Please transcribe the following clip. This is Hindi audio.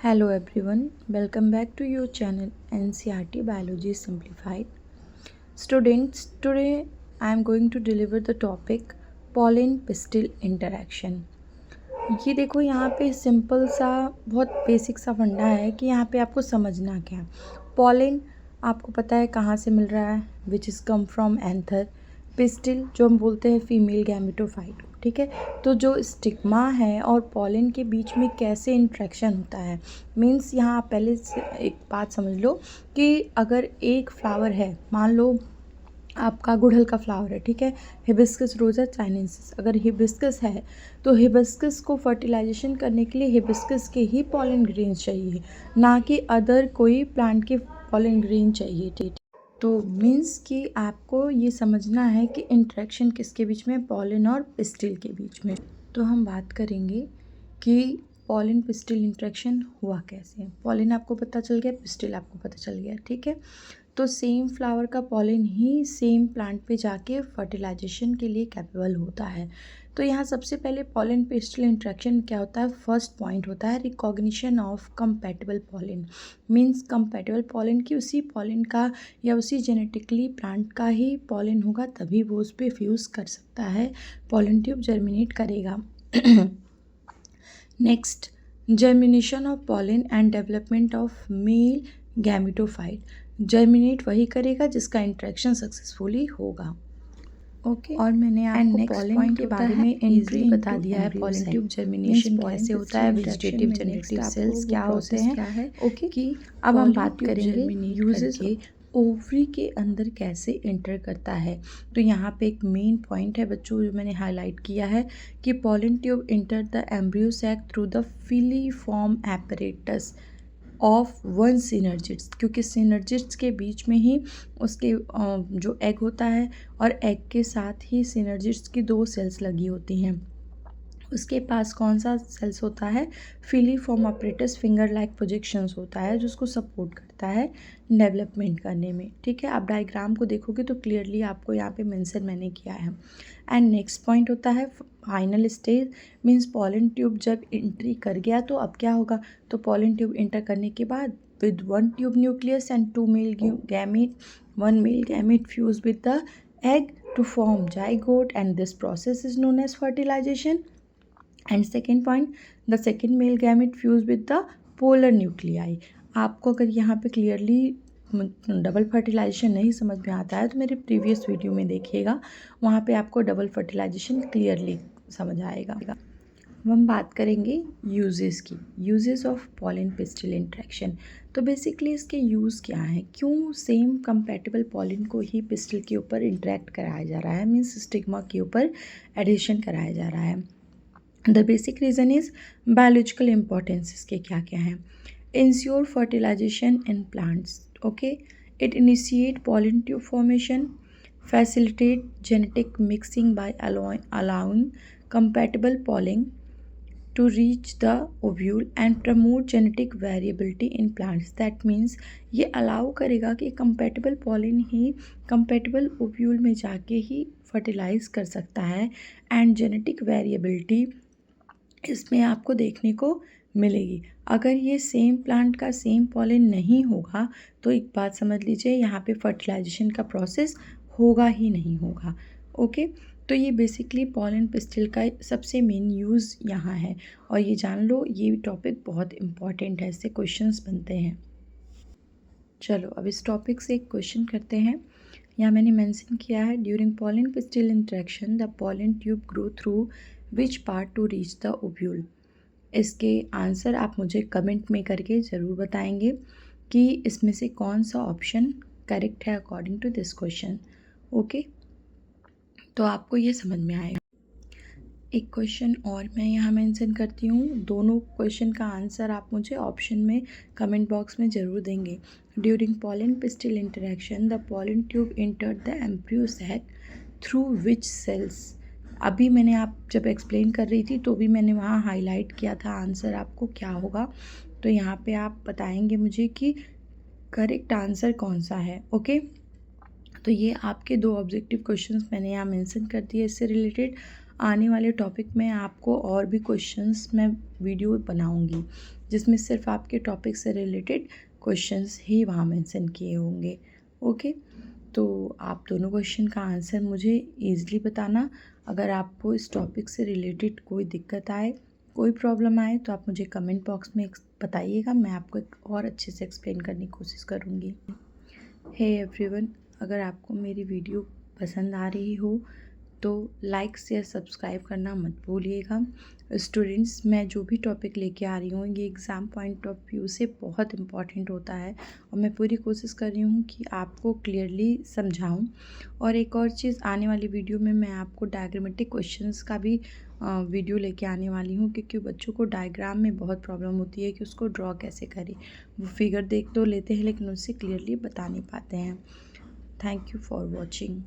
Hello everyone, welcome back to your channel NCRT Biology Simplified. Students, today I am going to deliver the topic pollen pistil interaction. ये देखो यहाँ पे सिंपल सा बहुत बेसिक सा फंडा है कि यहाँ पे आपको समझना क्या है। पॉलिन आपको पता है कहाँ से मिल रहा है, which is come from anther. Pistil जो हम बोलते हैं फीमेल गैमेटोफाइट, ठीक है। तो जो स्टिग्मा है और पॉलिन के बीच में कैसे इंट्रैक्शन होता है, मीन्स यहाँ आप पहले से एक बात समझ लो कि अगर एक फ्लावर है, मान लो आपका गुड़हल का फ्लावर है, ठीक है, हिबिस्कस रोजा चाइनेंसिस। अगर हिबिस्कस है तो हिबिस्कस को फर्टिलाइजेशन करने के लिए हिबिस्कस के ही पॉलन ग्रेन्स चाहिए, ना कि अदर कोई प्लांट के पॉलन ग्रेन चाहिए, ठीक। तो मीन्स कि आपको ये समझना है कि इंट्रैक्शन किसके बीच में, पॉलन और पिस्टिल के बीच में। तो हम बात करेंगे कि पॉलन पिस्टिल इंट्रैक्शन हुआ कैसे। पॉलन आपको पता चल गया, पिस्टिल आपको पता चल गया, ठीक है। तो सेम फ्लावर का पॉलन ही सेम प्लांट पे जाके फर्टिलाइजेशन के लिए कैपेबल होता है। तो यहाँ सबसे पहले पॉलन पिस्टिल इंट्रैक्शन क्या होता है, फर्स्ट पॉइंट होता है recognition of compatible pollen. Means compatible pollen की उसी पॉलन का या उसी जेनेटिकली प्लांट का ही पॉलन होगा, तभी वो उस पर फ्यूज़ कर सकता है, पॉलन ट्यूब जर्मिनेट करेगा। Next, germination of pollen and development of male gametophyte. Germinate वही करेगा जिसका इंट्रैक्शन सक्सेसफुली होगा, ओके। और मैंने आपको पॉलन के बारे में एंट्री बता दिया है, पॉलन ट्यूब जर्मिनेशन कैसे होता है, वेजिटेटिव जेनेरेटिव सेल्स क्या होते हैं, ओके। कि अब हम बात करेंगे यूजेस ओवरी के अंदर कैसे इंटर करता है। तो यहाँ पे एक मेन पॉइंट है बच्चों जो मैंने हाईलाइट किया है कि pollen tube enter the embryo sac through the filiform apparatus of one synergist, क्योंकि सिनर्जिस्ट के बीच में ही उसके जो एग होता है और एग के साथ ही सिनर्जिस्ट की दो सेल्स लगी होती हैं। उसके पास कौन सा सेल्स होता है, filiform apparatus finger like projections होता है, जो उसको सपोर्ट करता है डेवलपमेंट करने में, ठीक है। आप डायग्राम को देखोगे तो क्लियरली आपको यहाँ पे मेंशन मैंने किया है। एंड नेक्स्ट पॉइंट होता है final stage, means pollen tube जब एंट्री कर गया तो अब क्या होगा। तो पॉलन ट्यूब एंटर करने के बाद with one tube nucleus and two male gamete, one male gamete fuse with the egg to form zygote, and this process is known as fertilization. And second point, the second male gamete fuse with the polar nuclei. आपको अगर यहाँ पे क्लियरली डबल फर्टिलाइजेशन नहीं समझ में आता है तो मेरे प्रीवियस वीडियो में देखिएगा, वहाँ पे आपको डबल फर्टिलाइजेशन क्लियरली समझ आएगा। हम बात करेंगे यूजेस की, uses of pollen pistil interaction. तो बेसिकली इसके यूज़ क्या हैं, क्यों सेम कंपैटिबल पॉलन को ही पिस्टिल के ऊपर इंट्रैक्ट कराया जा रहा है, मीन्स स्टिग्मा के ऊपर एडिशन कराया जा रहा है। The basic reason is biological importance इसके क्या क्या हैं। Ensure fertilization in plants, okay. It initiate pollen tube formation, facilitate genetic mixing by allowing compatible pollen to reach the ovule and promote genetic variability in plants. That means ये अलाउ करेगा कि compatible pollen ही compatible ovule में जाके ही फर्टिलाइज कर सकता है, एंड जेनेटिक वेरिएबिलिटी इसमें आपको देखने को मिलेगी। अगर ये सेम प्लांट का सेम पॉलन नहीं होगा तो एक बात समझ लीजिए, यहाँ पे फर्टिलाइजेशन का प्रोसेस होगा ही नहीं होगा, ओके। तो ये बेसिकली पॉलन पिस्टिल का सबसे मेन यूज़ यहाँ है, और ये जान लो ये टॉपिक बहुत इम्पॉर्टेंट है, इससे क्वेश्चंस बनते हैं। चलो अब इस टॉपिक से एक क्वेश्चन करते हैं। यहाँ मैंने मेंशन किया है, during pollen pistil interaction the pollen tube grow through which part two reach the ovule. इसके आंसर आप मुझे कमेंट में करके ज़रूर बताएंगे कि इसमें से कौन सा ऑप्शन करेक्ट है according to this question, okay. तो आपको ये समझ में आएगा। एक क्वेश्चन और मैं यहाँ मेंशन करती हूँ, दोनों क्वेश्चन का आंसर आप मुझे ऑप्शन में कमेंट बॉक्स में ज़रूर देंगे। During pollen pistil interaction the pollen tube entered the embryo sac through which cells. अभी मैंने आप जब एक्सप्लेन कर रही थी तो भी मैंने वहाँ हाईलाइट किया था आंसर आपको क्या होगा। तो यहाँ पे आप बताएंगे मुझे कि करेक्ट आंसर कौन सा है, ओके। तो ये आपके दो ऑब्जेक्टिव क्वेश्चंस मैंने यहाँ मेंशन कर दिए इससे रिलेटेड। आने वाले टॉपिक में आपको और भी क्वेश्चंस मैं वीडियो बनाऊंगी जिसमें सिर्फ आपके टॉपिक से रिलेटेड क्वेश्चंस ही वहाँ मेंशन किए होंगे। ओके, तो आप दोनों क्वेश्चन का आंसर मुझे ईज़िली बताना। अगर आपको इस टॉपिक से रिलेटेड कोई दिक्कत आए, कोई प्रॉब्लम आए, तो आप मुझे कमेंट बॉक्स में बताइएगा। मैं आपको एक और अच्छे से एक्सप्लेन करने की कोशिश करूँगी। हे एवरीवन, अगर आपको मेरी वीडियो पसंद आ रही हो तो लाइक शेयर सब्सक्राइब करना मत भूलिएगा। स्टूडेंट्स, मैं जो भी टॉपिक लेके आ रही हूँ ये एग्ज़ाम पॉइंट ऑफ व्यू से बहुत इम्पॉर्टेंट होता है और मैं पूरी कोशिश कर रही हूँ कि आपको क्लियरली समझाऊँ। और एक और चीज़, आने वाली वीडियो में मैं आपको डायग्रामेटिक क्वेश्चंस का भी वीडियो लेके आने वाली हूँ, क्योंकि बच्चों को डायग्राम में बहुत प्रॉब्लम होती है कि उसको ड्रॉ कैसे करें। वो फिगर देख तो लेते हैं लेकिन उससे क्लियरली बता नहीं पाते हैं। Thank you for watching.